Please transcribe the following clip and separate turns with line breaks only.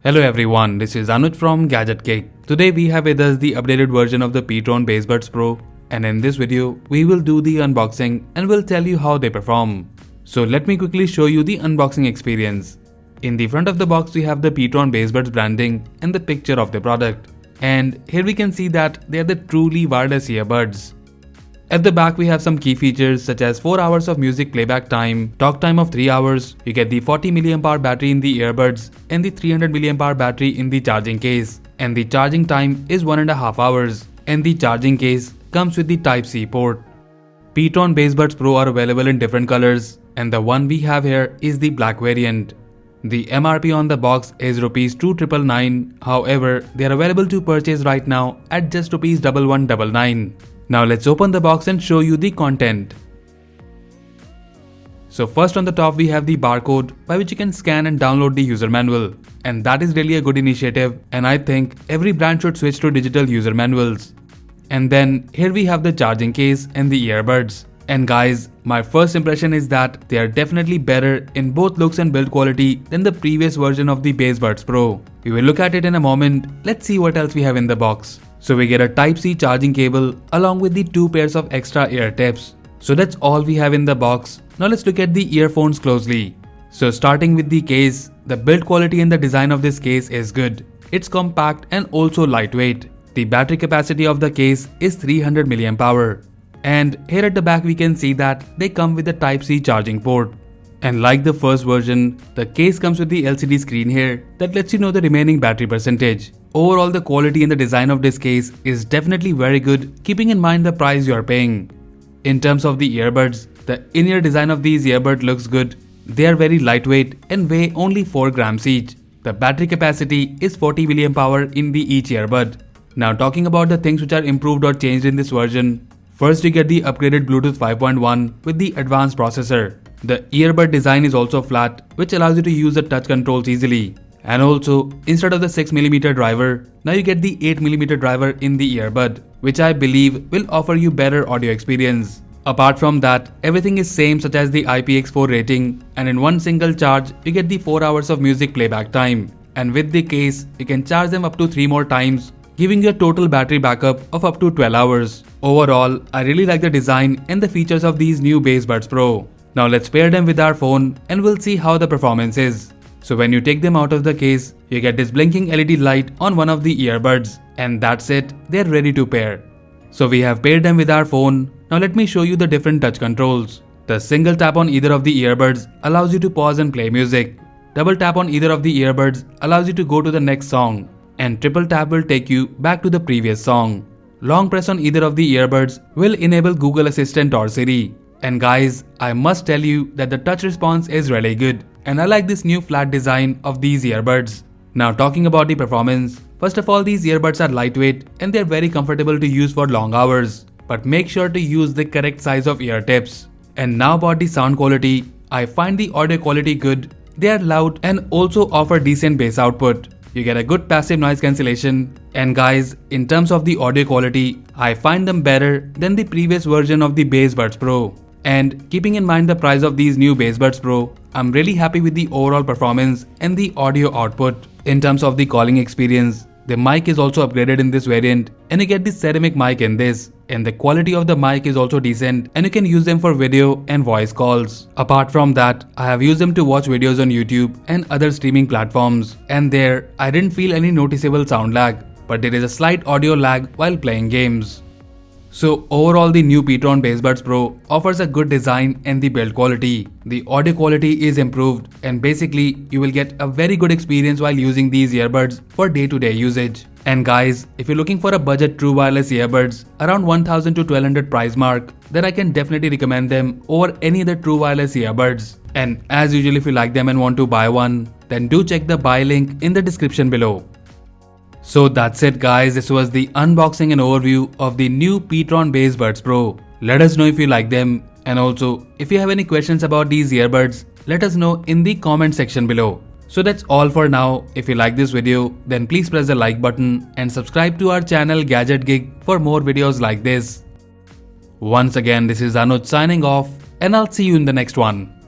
Hello everyone, this is Anuj from Gadget Cake. Today we have with us the updated version of the Petron Bass Buds Pro, and in this video we will do the unboxing and will tell you how they perform. So let me quickly show you the unboxing experience. In the front of the box we have the Petron Bass Buds branding and the picture of the product. And here we can see that they are the truly wireless earbuds. At the back we have some key features such as 4 hours of music playback time, talk time of 3 hours, you get the 40 mAh battery in the earbuds and the 300 mAh battery in the charging case, and the charging time is 1.5 hours, and the charging case comes with the Type-C port. Petron Bass Buds Pro are available in different colors, and the one we have here is the black variant. The MRP on the box is Rs 2,999, however they are available to purchase right now at just Rs 1,199. Now let's open the box and show you the content. So first on the top we have the barcode by which you can scan and download the user manual, and that is really a good initiative, and I think every brand should switch to digital user manuals. And then here we have the charging case and the earbuds. And guys, my first impression is that they are definitely better in both looks and build quality than the previous version of the Bass Buds Pro. We will look at it in a moment. Let's see what else we have in the box. So we get a Type-C charging cable along with the 2 pairs of extra ear tips. So that's all we have in the box. Now let's look at the earphones closely. So starting with the case, the build quality and the design of this case is good. It's compact and also lightweight. The battery capacity of the case is 300 mAh. And here at the back we can see that they come with a Type-C charging port. And like the first version, the case comes with the LCD screen here that lets you know the remaining battery percentage. Overall, the quality and the design of this case is definitely very good, keeping in mind the price you are paying. In terms of the earbuds, the in-ear design of these earbuds looks good. They are very lightweight and weigh only 4 grams each. The battery capacity is 40 mAh in the each earbud. Now talking about the things which are improved or changed in this version. First, you get the upgraded Bluetooth 5.1 with the advanced processor. The earbud design is also flat, which allows you to use the touch controls easily. And also, instead of the 6mm driver, now you get the 8mm driver in the earbud, which I believe will offer you better audio experience. Apart from that, everything is same such as the IPX4 rating, and in one single charge, you get the 4 hours of music playback time. And with the case, you can charge them up to 3 more times, giving you a total battery backup of up to 12 hours. Overall, I really like the design and the features of these new Bass Buds Pro. Now let's pair them with our phone and we'll see how the performance is. So when you take them out of the case, you get this blinking LED light on one of the earbuds, and that's it, they're ready to pair. So we have paired them with our phone. Now let me show you the different touch controls. The single tap on either of the earbuds allows you to pause and play music. Double tap on either of the earbuds allows you to go to the next song, and triple tap will take you back to the previous song. Long press on either of the earbuds will enable Google Assistant or Siri. And guys, I must tell you that the touch response is really good, and I like this new flat design of these earbuds. Now talking about the performance, first of all, these earbuds are lightweight and they're very comfortable to use for long hours. But make sure to use the correct size of ear tips. And now about the sound quality, I find the audio quality good. They are loud and also offer decent bass output. You get a good passive noise cancellation. And guys, in terms of the audio quality, I find them better than the previous version of the Bass Buds Pro. And keeping in mind the price of these new Bass Buds Pro, I'm really happy with the overall performance and the audio output. In terms of the calling experience, the mic is also upgraded in this variant, and you get the ceramic mic in this, and the quality of the mic is also decent, and you can use them for video and voice calls. Apart from that, I have used them to watch videos on YouTube and other streaming platforms, and there I didn't feel any noticeable sound lag, but there is a slight audio lag while playing games. So overall, the new Petron Bass Buds Pro offers a good design and the build quality. The audio quality is improved, and basically you will get a very good experience while using these earbuds for day-to-day usage. And guys, if you're looking for a budget true wireless earbuds around 1000 to 1200 price mark, then I can definitely recommend them over any other true wireless earbuds. And as usual, if you like them and want to buy one, then do check the buy link in the description below. So that's it guys, this was the unboxing and overview of the new Petron Bass Buds Pro. Let us know if you like them, and also if you have any questions about these earbuds, let us know in the comment section below. So that's all for now. If you like this video, then please press the like button and subscribe to our channel Gadget Gig for more videos like this. Once again, this is Anuj signing off, and I'll see you in the next one.